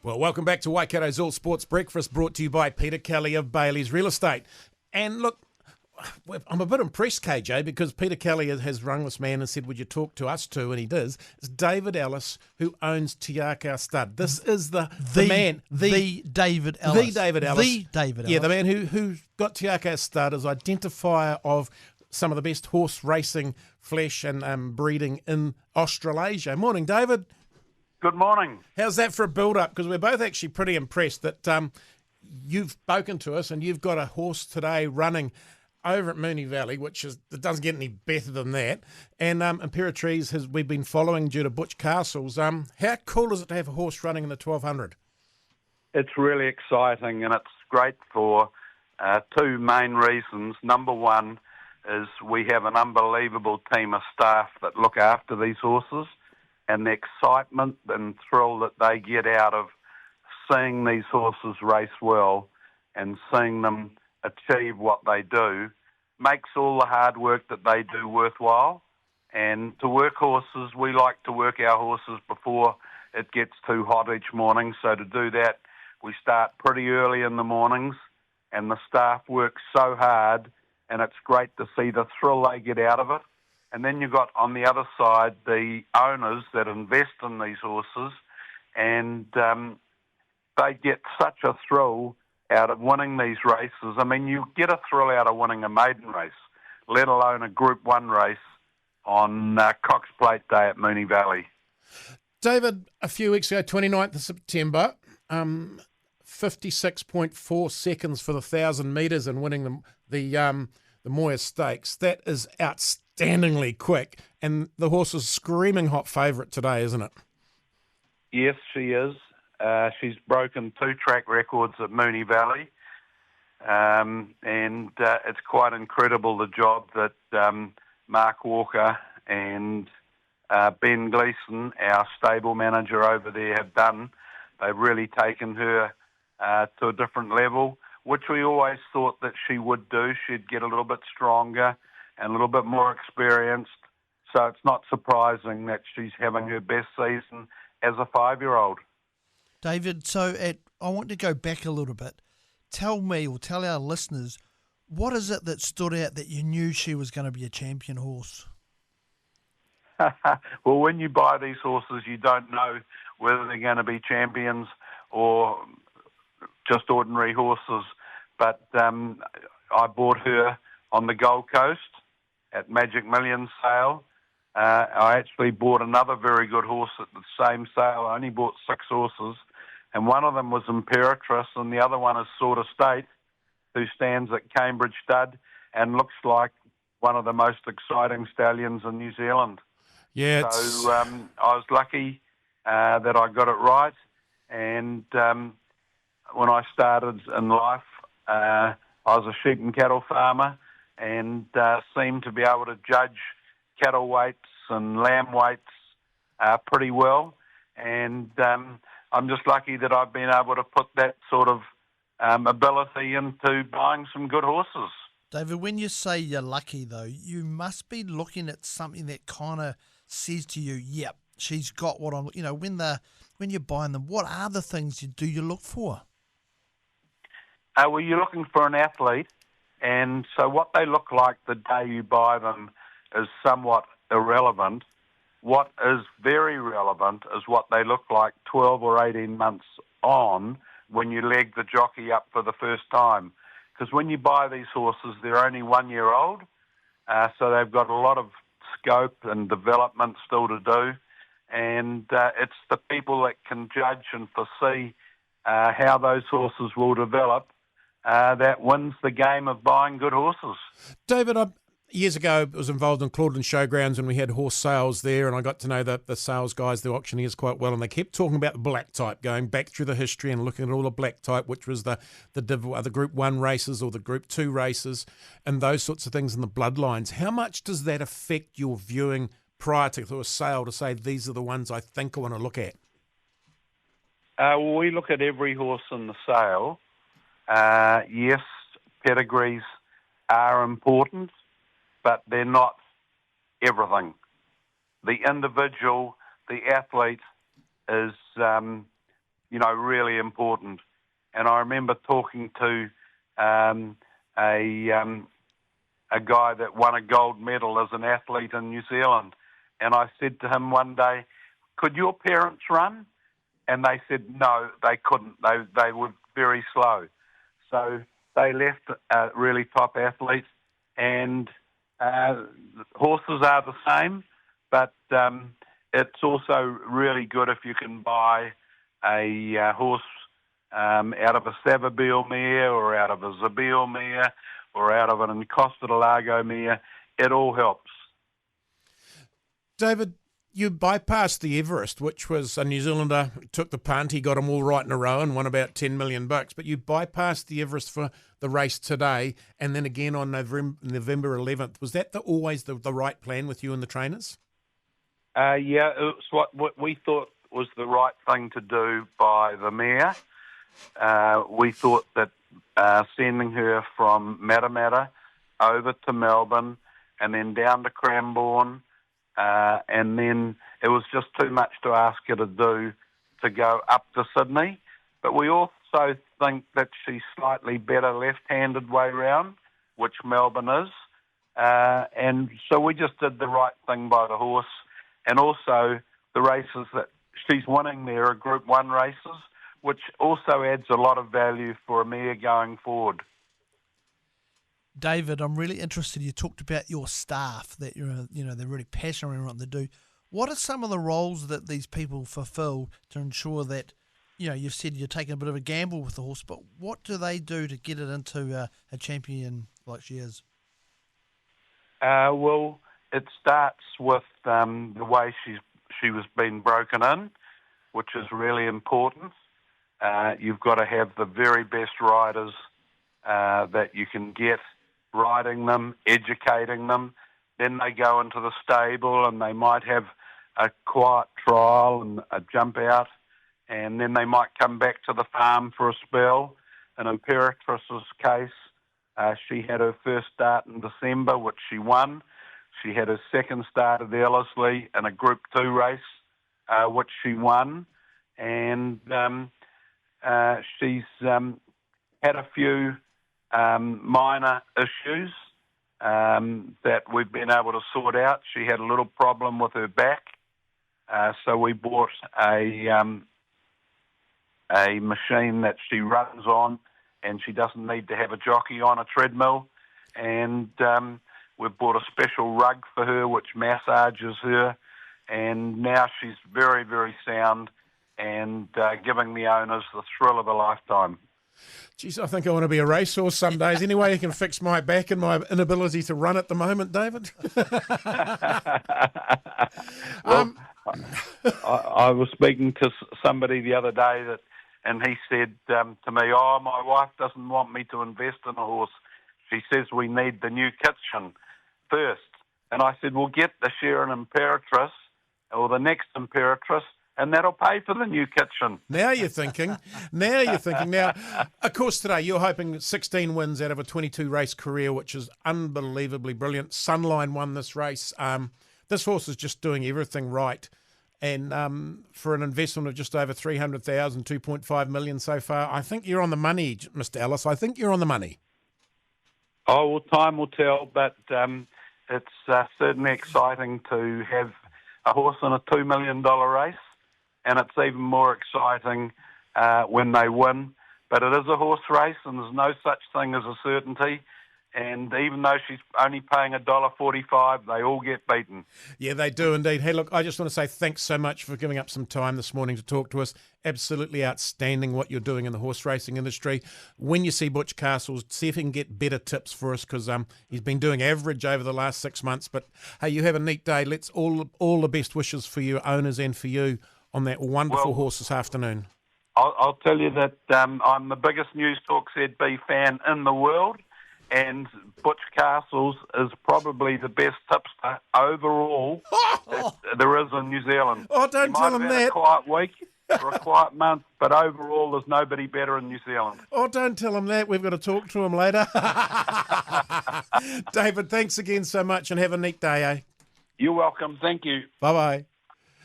Well, welcome back to Waikato's All Sports Breakfast, brought to you by Peter Kelly of Bailey's Real Estate. And look, I'm a bit impressed, KJ, because Peter Kelly has rung this man and said, would you talk to us too? And he does. It's David Ellis, who owns Te Akau Stud. This is the man. The David Ellis. The David Ellis. The David Ellis. Yeah, the man who got Te Akau Stud as identifier of some of the best horse racing flesh and breeding in Australasia. Morning, David. Good morning. How's that for a build-up? Because we're both actually pretty impressed that you've spoken to us and you've got a horse today running over at Moonee Valley, it doesn't get any better than that. And Imperatrice we've been following due to Butch Castles. How cool is it to have a horse running in the 1200? It's really exciting, and it's great for two main reasons. Number one is we have an unbelievable team of staff that look after these horses, and the excitement and thrill that they get out of seeing these horses race well and seeing them achieve what they do makes all the hard work that they do worthwhile. And to work horses, we like to work our horses before it gets too hot each morning. So to do that, we start pretty early in the mornings, and the staff work so hard, and it's great to see the thrill they get out of it. And then you've got, on the other side, the owners that invest in these horses, and they get such a thrill out of winning these races. I mean, you get a thrill out of winning a maiden race, let alone a Group 1 race on Cox Plate Day at Moonee Valley. David, a few weeks ago, 29th of September, 56.4 seconds for the 1,000 metres and winning the Moir Stakes. That is outstandingly quick, and the horse is screaming hot favourite today, isn't it? Yes, she is. She's broken 2 track records at Moonee Valley, and it's quite incredible the job that Mark Walker and Ben Gleeson, our stable manager over there, have done. They've really taken her to a different level, which we always thought that she would do. She'd get a little bit stronger and a little bit more experienced. So it's not surprising that she's having her best season as a 5-year-old. David, I want to go back a little bit. Tell me, or tell our listeners, what is it that stood out that you knew she was going to be a champion horse? Well, when you buy these horses, you don't know whether they're going to be champions or just ordinary horses. But I bought her on the Gold Coast at Magic Millions sale. I actually bought another very good horse at the same sale. I only bought 6 horses, and one of them was Imperatrice, and the other one is Sort of State, who stands at Cambridge Stud and looks like one of the most exciting stallions in New Zealand. Yeah. So I was lucky that I got it right, and when I started in life, I was a sheep and cattle farmer and seemed to be able to judge cattle weights and lamb weights pretty well. And I'm just lucky that I've been able to put that sort of ability into buying some good horses. David, when you say you're lucky, though, you must be looking at something that kind of says to you, yep, she's got what I'm... You know, when you're buying them, what are the things you look for? Well, you're looking for an athlete, and so what they look like the day you buy them is somewhat irrelevant. What is very relevant is what they look like 12 or 18 months on when you leg the jockey up for the first time. Because when you buy these horses, they're only 1 year old, so they've got a lot of scope and development still to do. And it's the people that can judge and foresee how those horses will develop that wins the game of buying good horses. David, years ago, I was involved in Claudeland Showgrounds and we had horse sales there, and I got to know the sales guys, the auctioneers, quite well, and they kept talking about the black type, going back through the history and looking at all the black type, which was the Group 1 races or the Group 2 races and those sorts of things in the bloodlines. How much does that affect your viewing prior to a sale to say these are the ones I think I want to look at? Well, we look at every horse in the sale. Yes, pedigrees are important, but they're not everything. The individual, the athlete is, really important. And I remember talking to a guy that won a gold medal as an athlete in New Zealand. And I said to him one day, could your parents run? And they said, no, they couldn't. They were very slow. So they left really top athletes. And horses are the same, but it's also really good if you can buy a horse out of a Savabeel mare or out of a Zabeel mare or out of an Encosta de Lago mare. It all helps. David, you bypassed the Everest, which was a New Zealander, took the punt, he got them all right in a row and won about $10 million. But you bypassed the Everest for the race today and then again on November 11th. Was that always the right plan with you and the trainers? Yeah, it's what we thought was the right thing to do by the mare. We thought that sending her from Matamata over to Melbourne and then down to Cranbourne, and then it was just too much to ask her to do to go up to Sydney. But we also think that she's slightly better left-handed way round, which Melbourne is. And so we just did the right thing by the horse. And also the races that she's winning there are Group 1 races, which also adds a lot of value for a mare going forward. David, I'm really interested. You talked about your staff, that they're really passionate around what they do. What are some of the roles that these people fulfil to ensure that, you've said you're taking a bit of a gamble with the horse, but what do they do to get it into a champion like she is? Well, it starts with the way she was being broken in, which is really important. You've got to have the very best riders that you can get, riding them, educating them. Then they go into the stable and they might have a quiet trial and a jump out, and then they might come back to the farm for a spell. In Imperatrice's case, she had her first start in December, which she won. She had her second start at Ellis in a Group 2 race, which she won. And she's had a few minor issues that we've been able to sort out. She had a little problem with her back, so we bought a machine that she runs on, and she doesn't need to have a jockey on a treadmill. And we've bought a special rug for her, which massages her, and now she's very, very sound and giving the owners the thrill of a lifetime. Geez, I think I want to be a racehorse some days. Any way you can fix my back and my inability to run at the moment, David? Well, I was speaking to somebody the other day and he said to me, my wife doesn't want me to invest in a horse. She says we need the new kitchen first. And I said, well, get the Sharon Imperatrice or the next Imperatrice, and that'll pay for the new kitchen. Now you're thinking. Now, of course, today you're hoping 16 wins out of a 22-race career, which is unbelievably brilliant. Sunline won this race. This horse is just doing everything right. And for an investment of just over $300,000, $2.5 million so far, I think you're on the money, Mr. Ellis. I think you're on the money. Oh, well, time will tell, but it's certainly exciting to have a horse in a $2 million race, and it's even more exciting when they win. But it is a horse race, and there's no such thing as a certainty. And even though she's only paying $1.45, they all get beaten. Yeah, they do indeed. Hey, look, I just want to say thanks so much for giving up some time this morning to talk to us. Absolutely outstanding what you're doing in the horse racing industry. When you see Butch Castles, see if he can get better tips for us, because he's been doing average over the last 6 months. But, hey, you have a neat day. Let's all the best wishes for your owners and for you on that wonderful horse this afternoon. I'll tell you that I'm the biggest Newstalk ZB fan in the world. And Butch Castles is probably the best tipster overall that there is in New Zealand. Oh, don't tell him that. A quiet week or a quiet month, but overall there's nobody better in New Zealand. Oh, don't tell him that. We've got to talk to him later. David, thanks again so much and have a neat day, eh? You're welcome. Thank you. Bye-bye.